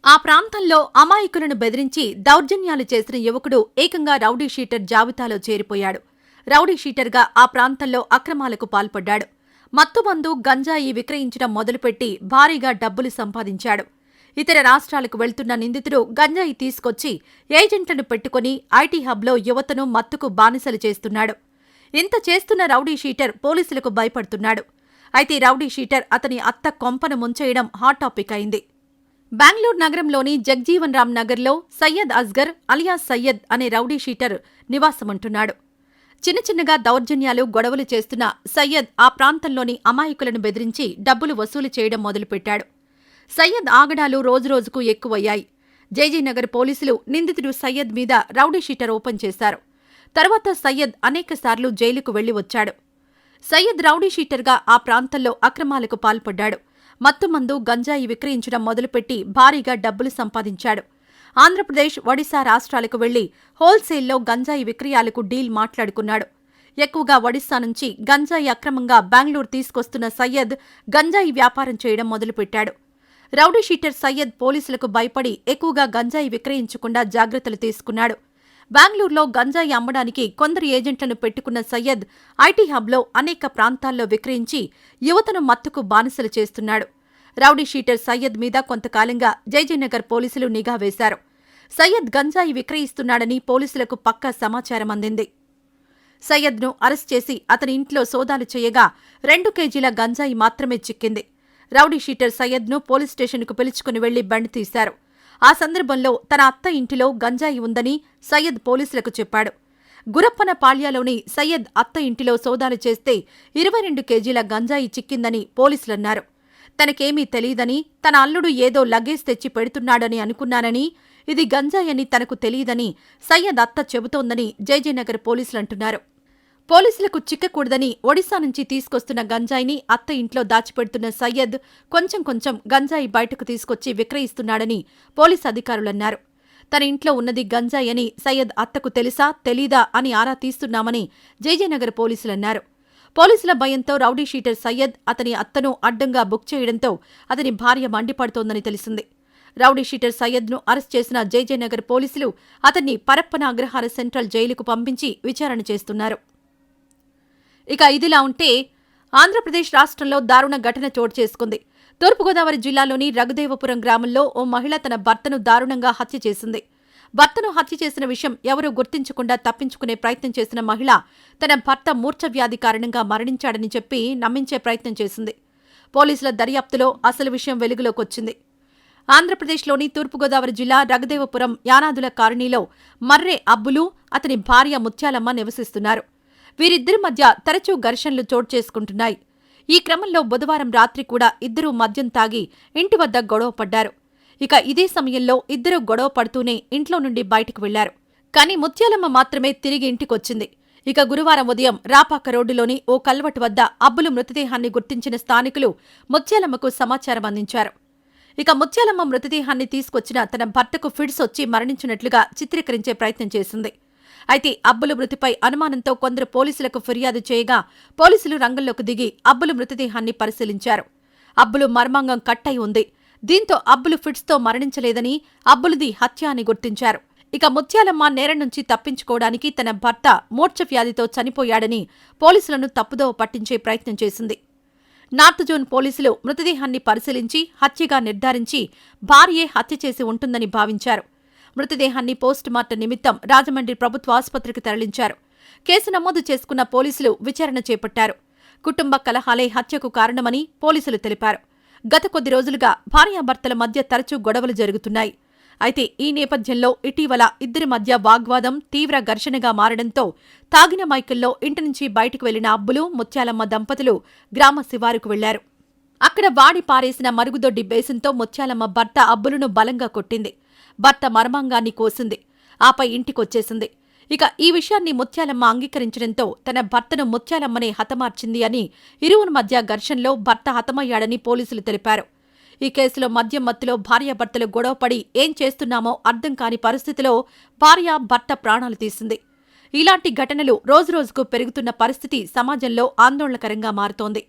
ఆ ప్రాంతంలో అమాయకులను బెదిరించి దౌర్జన్యాలు చేసిన యువకుడు ఏకంగా రౌడీ షీటర్ జాబితాలో చేరిపోయాడు. రౌడీ షీటర్గా ఆ ప్రాంతంలో అక్రమాలకు పాల్పడ్డాడు. మత్తుమందు, గంజాయి విక్రయించడం మొదలుపెట్టి భారీగా డబ్బులు సంపాదించాడు. ఇతర రాష్ట్రాలకు వెళ్తున్న నిందితుడు గంజాయి తీసుకొచ్చి ఏజెంట్లను పెట్టుకుని ఐటీ హబ్లో యువతను మత్తుకు బానిసలు చేస్తున్నాడు. ఇంత చేస్తున్న రౌడీ షీటర్ పోలీసులకు భయపడుతున్నాడు. అయితే రౌడీ షీటర్ అతని అత్త కొంపను ముంచేయడం హాట్ టాపిక్ అయింది. బెంగళూరు నగరంలోని జగ్జీవన్ రామ్ నగర్లో సయ్యద్ అస్గర్ అలియాస్ సయ్యద్ అనే రౌడీ షీటర్ నివాసముంటున్నాడు. చిన్న చిన్నగా దౌర్జన్యాలు, గొడవలు చేస్తున్న సయ్యద్ ఆ ప్రాంతంలోని అమాయకులను బెదిరించి డబ్బులు వసూలు చేయడం మొదలుపెట్టాడు. సయ్యద్ ఆగడాలు రోజురోజుకు ఎక్కువయ్యాయి. జేజీనగర్ పోలీసులు నిందితుడు సయ్యద్ మీద రౌడీ షీటర్ ఓపెన్ చేశారు. తర్వాత సయ్యద్ అనేకసార్లు జైలుకు వెళ్లి వచ్చాడు. సయ్యద్ రౌడీ షీటర్గా ఆ ప్రాంతంలో అక్రమాలకు పాల్పడ్డాడు. మత్తుమందు, గంజాయి విక్రయించడం మొదలుపెట్టి భారీగా డబ్బులు సంపాదించాడు. ఆంధ్రప్రదేశ్, ఒడిశా రాష్ట్రాలకు వెళ్లి హోల్సేల్లో గంజాయి విక్రయాలకు డీల్ మాట్లాడుకున్నాడు. ఎక్కువగా ఒడిశా నుంచి గంజాయి అక్రమంగా బెంగళూరు తీసుకొస్తున్న సయ్యద్ గంజాయి వ్యాపారం చేయడం మొదలుపెట్టాడు. రౌడీ షీటర్ సయ్యద్ పోలీసులకు భయపడి ఎక్కువగా గంజాయి విక్రయించకుండా జాగ్రత్తలు తీసుకున్నాడు. బెంగళూరులో గంజాయి అమ్మడానికి కొందరు ఏజెంట్లను పెట్టుకున్న సయ్యద్ ఐటీ హబ్లో అనేక ప్రాంతాల్లో విక్రయించి యువతను మత్తుకు బానిసలు చేస్తున్నాడు. రౌడీ షీటర్ సయ్యద్ మీద కొంతకాలంగా జయజయనగర్ పోలీసులు నిఘా వేశారు. సయ్యద్ గంజాయి విక్రయిస్తున్నాడని పోలీసులకు పక్కా సమాచారం అందింది. సయ్యద్ను అరెస్ట్ చేసి అతని ఇంట్లో సోదాలు చేయగా 2 కేజీల గంజాయి మాత్రమే చిక్కింది. రౌడీ షీటర్ సయ్యద్ను పోలీస్ స్టేషన్కు పిలుచుకుని వెళ్లి బండి తీశారు. ఆ సందర్భంలో తన అత్త ఇంటిలో గంజాయి ఉందని సయ్యద్ పోలీసులకు చెప్పాడు. గురప్పన పాళ్యాలోని సయ్యద్ అత్త ఇంటిలో సోదాలు చేస్తే 22 కేజీల గంజాయి చిక్కిందని పోలీసులన్నారు. తనకేమీ తెలీదని, తన అల్లుడు ఏదో లగేజ్ తెచ్చి పెడుతున్నాడని అనుకున్నానని, ఇది గంజాయని తనకు తెలీదని సయ్యద్ అత్త చెబుతోందని జయజయనగర్ పోలీసులంటున్నారు. పోలీసులకు చిక్కకూడదని ఒడిశా నుంచి తీసుకొస్తున్న గంజాయిని అత్త ఇంట్లో దాచిపెడుతున్న సయ్యద్ కొంచెం కొంచెం గంజాయి బయటకు తీసుకొచ్చి విక్రయిస్తున్నాడని పోలీసు అధికారులన్నారు. తన ఇంట్లో ఉన్నది గంజాయి అని సయ్యద్ అత్తకు తెలుసా, తెలీదా అని ఆరా తీస్తున్నామని జయజయనగర్ పోలీసులన్నారు. పోలీసుల భయంతో రౌడీ షీటర్ సయ్యద్ అతని అత్తను అడ్డంగా బుక్ చేయడంతో అతని భార్య మండిపడుతోందని తెలిసింది. రౌడీ షీటర్ సయ్యద్ను అరెస్ట్ చేసిన జయజయనగర్ పోలీసులు అతన్ని పరప్పన అగ్రహార సెంట్రల్ జైలుకు పంపించి విచారణ చేస్తున్నారు. ఇక ఇదిలా ఉంటే ఆంధ్రప్రదేశ్ రాష్ట్రంలో దారుణ ఘటన చోటు చేసుకుంది. తూర్పుగోదావరి జిల్లాలోని రఘుదేవపురం గ్రామంలో ఓ మహిళ తన భర్తను దారుణంగా హత్య చేసింది. భర్తను హత్య చేసిన విషయం ఎవరూ గుర్తించకుండా తప్పించుకునే ప్రయత్నం చేసిన మహిళ తన భర్త మూర్ఛవ్యాధి కారణంగా మరణించాడని చెప్పి నమ్మించే ప్రయత్నం చేసింది. పోలీసుల దర్యాప్తులో అసలు విషయం వెలుగులోకొచ్చింది. ఆంధ్రప్రదేశ్లోని తూర్పుగోదావరి జిల్లా రఘుదేవపురం యానాదుల కాలనీలో మర్రే అబ్బులు, అతని భార్య ముత్యాలమ్మ నివసిస్తున్నారు. వీరిద్దరి మధ్య తరచూ ఘర్షణలు చోటు చేసుకుంటున్నాయి. ఈ క్రమంలో బుధవారం రాత్రి కూడా ఇద్దరూ మద్యం తాగి ఇంటి వద్ద గొడవ పడ్డారు. ఇక ఇదే సమయంలో ఇద్దరూ గొడవ పడుతూనే ఇంట్లో నుండి బయటకు వెళ్లారు. కానీ ముత్యాలమ్మ మాత్రమే తిరిగి ఇంటికొచ్చింది. ఇక గురువారం ఉదయం రాపాక రోడ్డులోని ఓ కల్వటు వద్ద అబ్బులు మృతదేహాన్ని గుర్తించిన స్థానికులు ముత్యాలమ్మకు సమాచారం అందించారు. ఇక ముత్యాలమ్మ మృతదేహాన్ని తీసుకొచ్చిన తన భర్తకు ఫిడ్స్ వచ్చి మరణించినట్లుగా చిత్రీకరించే ప్రయత్నం చేసింది. అయితే అబ్బులు మృతిపై అనుమానంతో కొందరు పోలీసులకు ఫిర్యాదు చేయగా పోలీసులు రంగంలోకి దిగి అబ్బులు మృతదేహాన్ని పరిశీలించారు. అబ్బులు మర్మాంగం కట్టై ఉంది. దీంతో అబ్బులు ఫిట్స్తో మరణించలేదని, అబ్బులుది హత్య అని గుర్తించారు. ఇక ముత్యాలమ్మ నేరం నుంచి తప్పించుకోవడానికి తన భర్త మూర్ఛవ్యాధితో చనిపోయాడని పోలీసులను తప్పుదోవ పట్టించే ప్రయత్నం చేసింది. నార్త్ జోన్ పోలీసులు మృతదేహాన్ని పరిశీలించి హత్యగా నిర్ధారించి భార్యే హత్య చేసి ఉంటుందని భావించారు. మృతదేహాన్ని పోస్టుమార్టం నిమిత్తం రాజమండ్రి ప్రభుత్వ ఆసుపత్రికి తరలించారు. కేసు నమోదు చేసుకున్న పోలీసులు విచారణ చేపట్టారు. కుటుంబ కలహాలే హత్యకు కారణమని పోలీసులు తెలిపారు. గత కొద్ది రోజులుగా భార్యాభర్తల మధ్య తరచూ గొడవలు జరుగుతున్నాయి. అయితే ఈ నేపథ్యంలో ఇటీవల ఇద్దరి మధ్య వాగ్వాదం తీవ్ర ఘర్షణగా మారడంతో తాగిన మైకల్లో ఇంటి నుంచి బయటకు వెళ్లిన అబ్బులు, ముత్యాలమ్మ దంపతులు గ్రామ శివారుకు వెళ్లారు. అక్కడ వాడి పారేసిన మరుగుదొడ్డి బేసిన్తో ముత్యాలమ్మ భర్త అబ్బులను బలంగా కొట్టింది. భర్త మర్మాంగాన్ని కోసింది. ఆపై ఇంటికొచ్చేసింది. ఇక ఈ విషయాన్ని ముత్యాలమ్మ అంగీకరించడంతో తన భర్తను ముత్యాలమ్మనే హతమార్చింది అని, ఇరువురి మధ్య ఘర్షణలో భర్త హతమయ్యాడని పోలీసులు తెలిపారు. ఈ కేసులో మద్యం మత్తులో భార్యాభర్తలు గొడవపడి ఏం చేస్తున్నామో అర్థం కాని పరిస్థితిలో భార్య భర్త ప్రాణాలు తీసింది. ఇలాంటి ఘటనలు రోజురోజుకు పెరుగుతున్న పరిస్థితి సమాజంలో ఆందోళనకరంగా మారుతోంది.